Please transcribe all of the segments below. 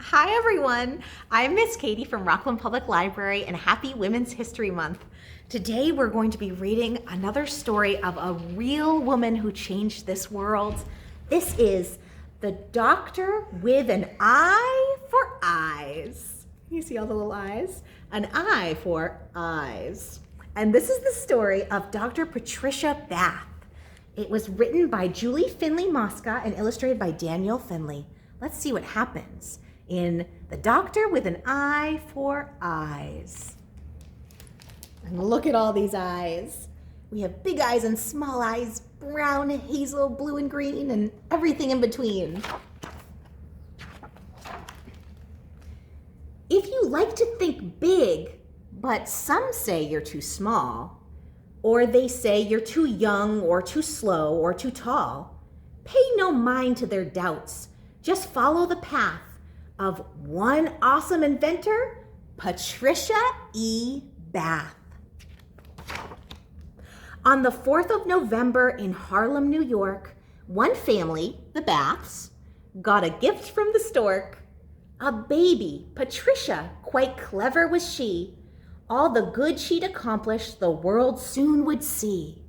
Hi everyone, I'm Miss Katie from Rockland Public Library and happy Women's History Month. Today we're going to be reading another story of a real woman who changed this world. This is The Doctor with an Eye for Eyes. You see all the little eyes? An eye for eyes. And this is the story of Dr. Patricia Bath. It was written by Julie Finley Mosca and illustrated by Daniel Finley. Let's see what happens in The Doctor with an Eye for Eyes. And look at all these eyes. We have big eyes and small eyes, brown, hazel, blue, and green, and everything in between. If you like to think big, but some say you're too small, or they say you're too young or too slow or too tall, pay no mind to their doubts. Just follow the path of one awesome inventor, Patricia E. Bath. On the 4th of November in Harlem, New York, one family, the Baths, got a gift from the stork. A baby, Patricia, quite clever was she. All the good she'd accomplished the world soon would see.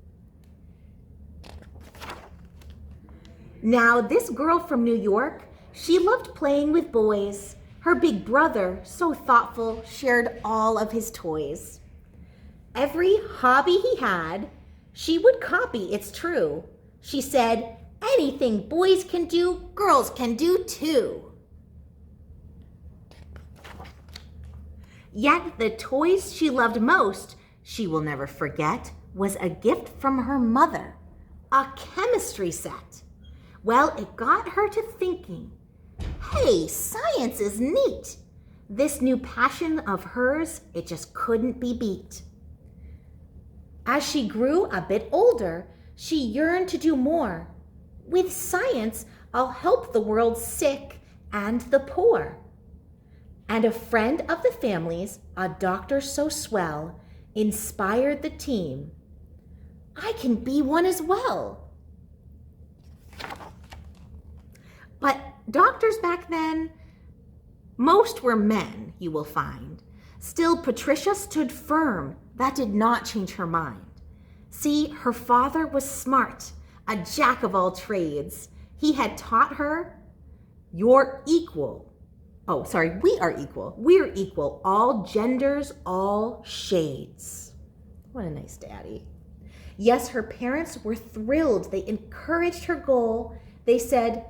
Now, this girl from New York, she loved playing with boys. Her big brother, so thoughtful, shared all of his toys. Every hobby he had, she would copy, it's true. She said, anything boys can do, girls can do too. Yet the toys she loved most, she will never forget, was a gift from her mother, a chemistry set. Well, it got her to thinking, hey, science is neat. This new passion of hers, it just couldn't be beat. As she grew a bit older, she yearned to do more. With science, I'll help the world's sick and the poor. And a friend of the family's, a doctor so swell, inspired the team. I can be one as well. But doctors back then, most were men, you will find. Still, Patricia stood firm. That did not change her mind. See, her father was smart, a jack of all trades. He had taught her, you're equal. Oh, sorry, we are equal. We're equal. All genders, all shades. What a nice daddy. Yes, her parents were thrilled. They encouraged her goal. They said,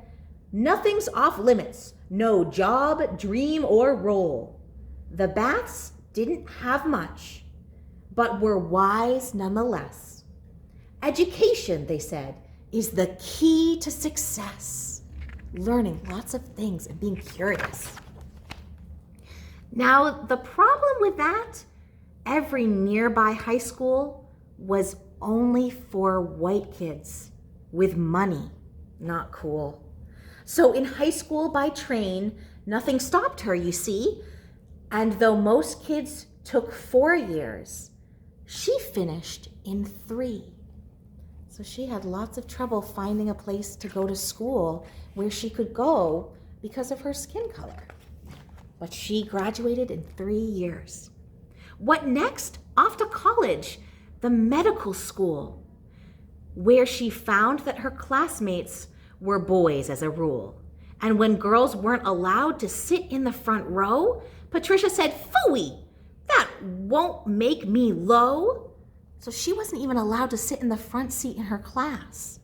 nothing's off limits. No job, dream, or role. The Baths didn't have much, but were wise nonetheless. Education, they said, is the key to success. Learning lots of things and being curious. Now, the problem with that, every nearby high school was only for white kids with money. Not cool. So in high school by train, nothing stopped her, you see. And though most kids took 4 years, she finished in 3. So she had lots of trouble finding a place to go to school where she could go because of her skin color. But she graduated in 3 years. What next? Off to college, the medical school, where she found that her classmates were boys as a rule. And when girls weren't allowed to sit in the front row, Patricia said, phooey, that won't make me low. So she wasn't even allowed to sit in the front seat in her class.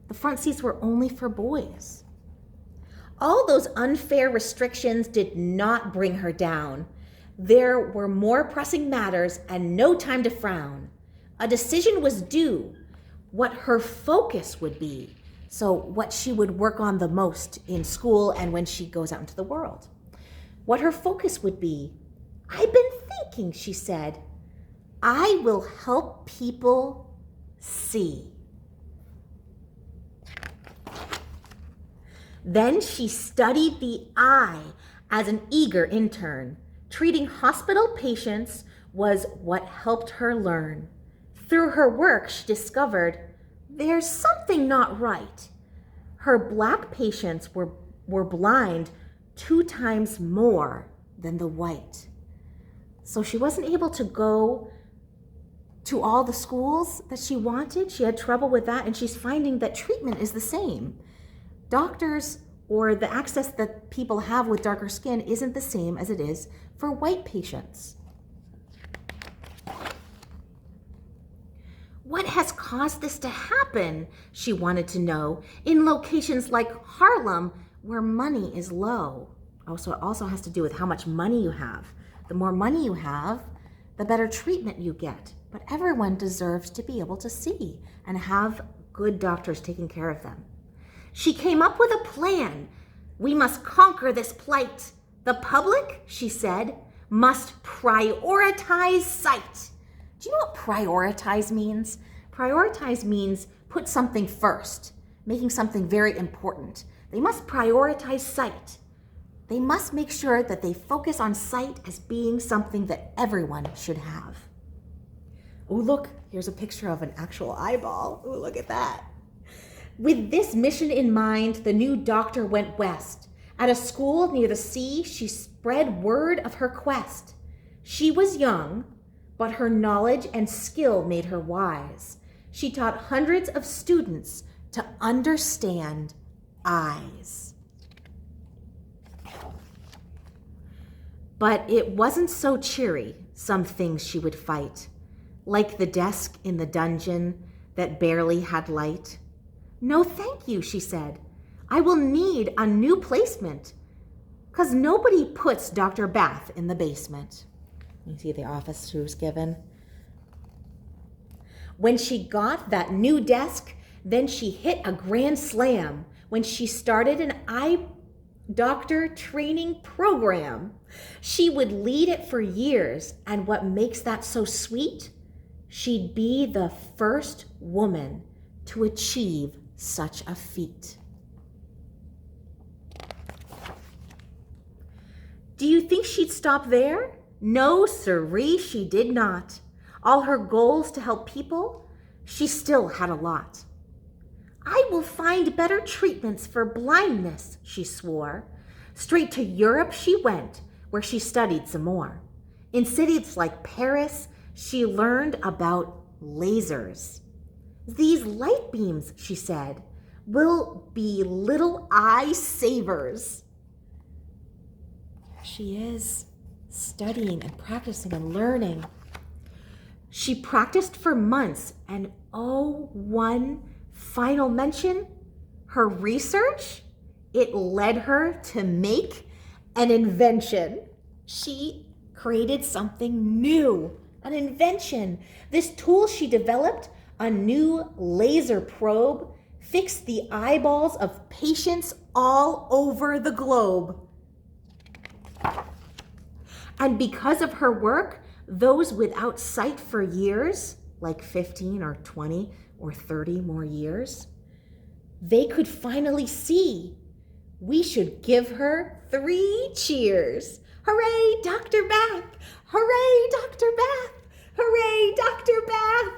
The front seats were only for boys. All those unfair restrictions did not bring her down. There were more pressing matters and no time to frown. A decision was due, what her focus would be. So what she would work on the most in school and when she goes out into the world. What her focus would be. I've been thinking, she said, I will help people see. Then she studied the eye as an eager intern. Treating hospital patients was what helped her learn. Through her work, she discovered there's something not right. Her Black patients were blind 2 times more than the white. So she wasn't able to go to all the schools that she wanted. She had trouble with that, and she's finding that treatment is the same. Doctors, or the access that people have with darker skin, isn't the same as it is for white patients. What has caused this to happen, she wanted to know, in locations like Harlem where money is low? So it also has to do with how much money you have. The more money you have, the better treatment you get. But everyone deserves to be able to see and have good doctors taking care of them. She came up with a plan. We must conquer this plight. The public, she said, must prioritize sight. Do you know what prioritize means? Prioritize means put something first, making something very important. They must prioritize sight. They must make sure that they focus on sight as being something that everyone should have. Oh, look, here's a picture of an actual eyeball. Oh, look at that. With this mission in mind, the new doctor went west. At a school near the sea, she spread word of her quest. She was young, but her knowledge and skill made her wise. She taught hundreds of students to understand eyes. But it wasn't so cheery, some things she would fight, like the desk in the dungeon that barely had light. No, thank you, she said. I will need a new placement, 'cause nobody puts Dr. Bath in the basement. You see the office she was given. When she got that new desk, then she hit a grand slam when she started an eye doctor training program. She would lead it for years, and what makes that so sweet? She'd be the first woman to achieve such a feat. Do you think she'd stop there? No, sirree, she did not. All her goals to help people, she still had a lot. I will find better treatments for blindness, she swore. Straight to Europe she went, where she studied some more. In cities like Paris, she learned about lasers. These light beams, she said, will be little eye savers. She is studying and practicing and learning. She practiced for months, and oh, one final mention, her research, it led her to make an invention. She created something new, an invention. This tool she developed, a new laser probe, fixed the eyeballs of patients all over the globe. And because of her work, those without sight for years, like 15 or 20 or 30 more years, they could finally see. We should give her 3 cheers. Hooray, Dr. Bath! Hooray, Dr. Bath! Hooray, Dr. Bath!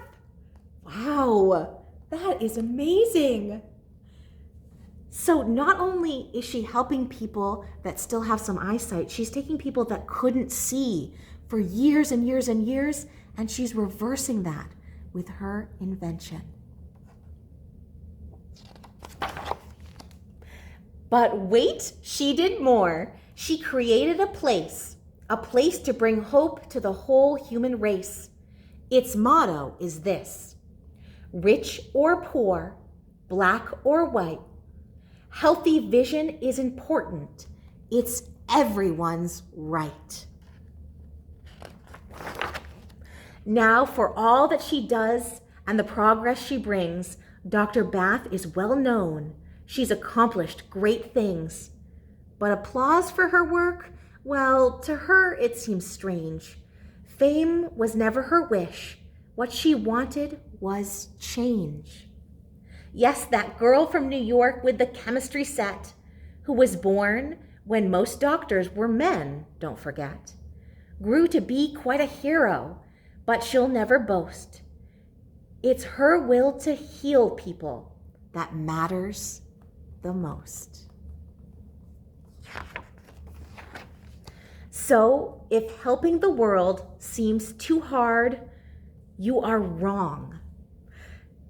Wow, that is amazing. So not only is she helping people that still have some eyesight, she's taking people that couldn't see for years and years and years, and she's reversing that with her invention. But wait, she did more. She created a place to bring hope to the whole human race. Its motto is this: rich or poor, black or white, healthy vision is important. It's everyone's right. Now, for all that she does and the progress she brings, Dr. Bath is well known. She's accomplished great things. But applause for her work, well, to her it seems strange. Fame was never her wish. What she wanted was change. Yes, that girl from New York with the chemistry set, who was born when most doctors were men, don't forget, grew to be quite a hero, but she'll never boast. It's her will to heal people that matters the most. So if helping the world seems too hard, you are wrong.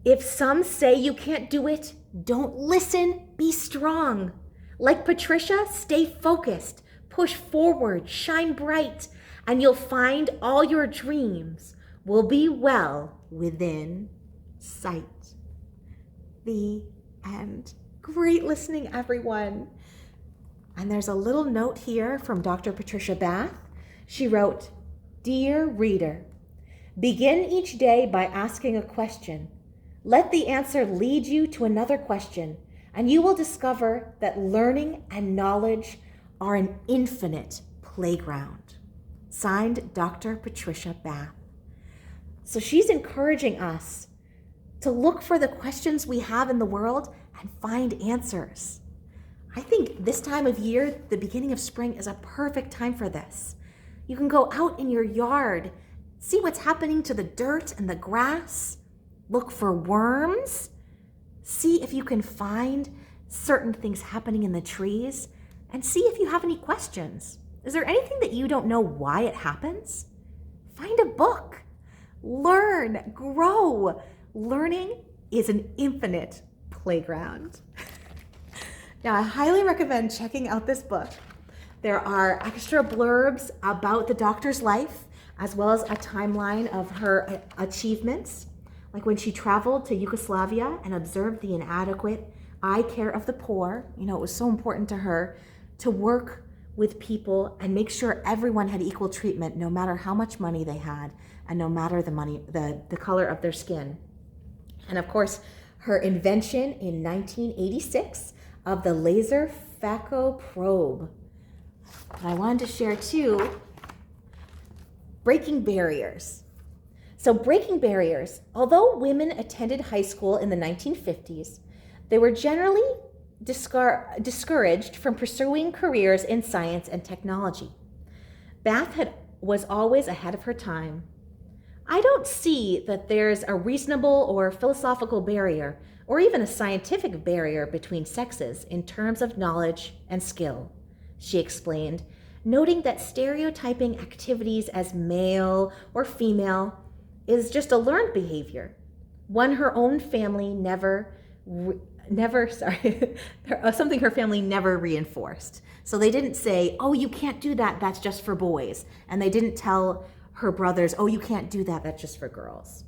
If some say you can't do it, don't listen, be strong. Like Patricia, stay focused, push forward, shine bright, and you'll find all your dreams will be well within sight. The end. Great listening, everyone. And there's a little note here from Dr. Patricia Bath. She wrote, "Dear reader, begin each day by asking a question. Let the answer lead you to another question, and you will discover that learning and knowledge are an infinite playground." Signed, Dr. Patricia Bath. So she's encouraging us to look for the questions we have in the world and find answers. I think this time of year, the beginning of spring, is a perfect time for this. You can go out in your yard, see what's happening to the dirt and the grass, look for worms, see if you can find certain things happening in the trees, and see if you have any questions. Is there anything that you don't know why it happens? Find a book. Learn, grow. Learning is an infinite playground. Now, I highly recommend checking out this book. There are extra blurbs about the doctor's life, as well as a timeline of her achievements, like when she traveled to Yugoslavia and observed the inadequate eye care of the poor. You know, it was so important to her to work with people and make sure everyone had equal treatment, no matter how much money they had and no matter the color of their skin. And of course, her invention in 1986 of the laser phaco probe. And I wanted to share too, breaking barriers. So breaking barriers, although women attended high school in the 1950s, they were generally discouraged from pursuing careers in science and technology. Bath was always ahead of her time. I don't see that there's a reasonable or philosophical barrier or even a scientific barrier between sexes in terms of knowledge and skill, she explained, noting that stereotyping activities as male or female is just a learned behavior, one her own family something her family never reinforced. So they didn't say, "Oh, you can't do that, that's just for boys." And they didn't tell her brothers, "Oh, you can't do that, that's just for girls."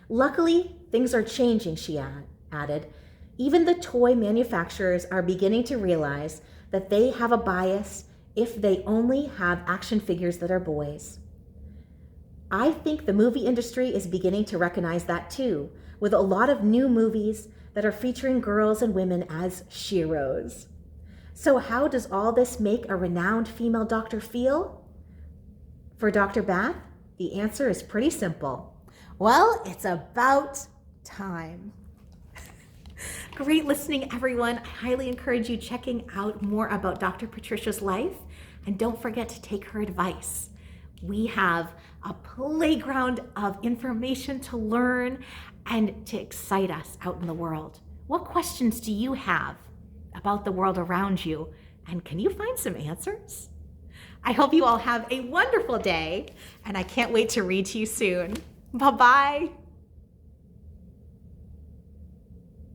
Luckily, things are changing, she added. Even the toy manufacturers are beginning to realize that they have a bias if they only have action figures that are boys. I think the movie industry is beginning to recognize that too, with a lot of new movies that are featuring girls and women as sheroes. So how does all this make a renowned female doctor feel? For Dr. Bath, the answer is pretty simple. Well, it's about time. Great listening, everyone. I highly encourage you checking out more about Dr. Patricia's life, and don't forget to take her advice. We have a playground of information to learn and to excite us out in the world. What questions do you have about the world around you? And can you find some answers? I hope you all have a wonderful day, and I can't wait to read to you soon. Bye-bye.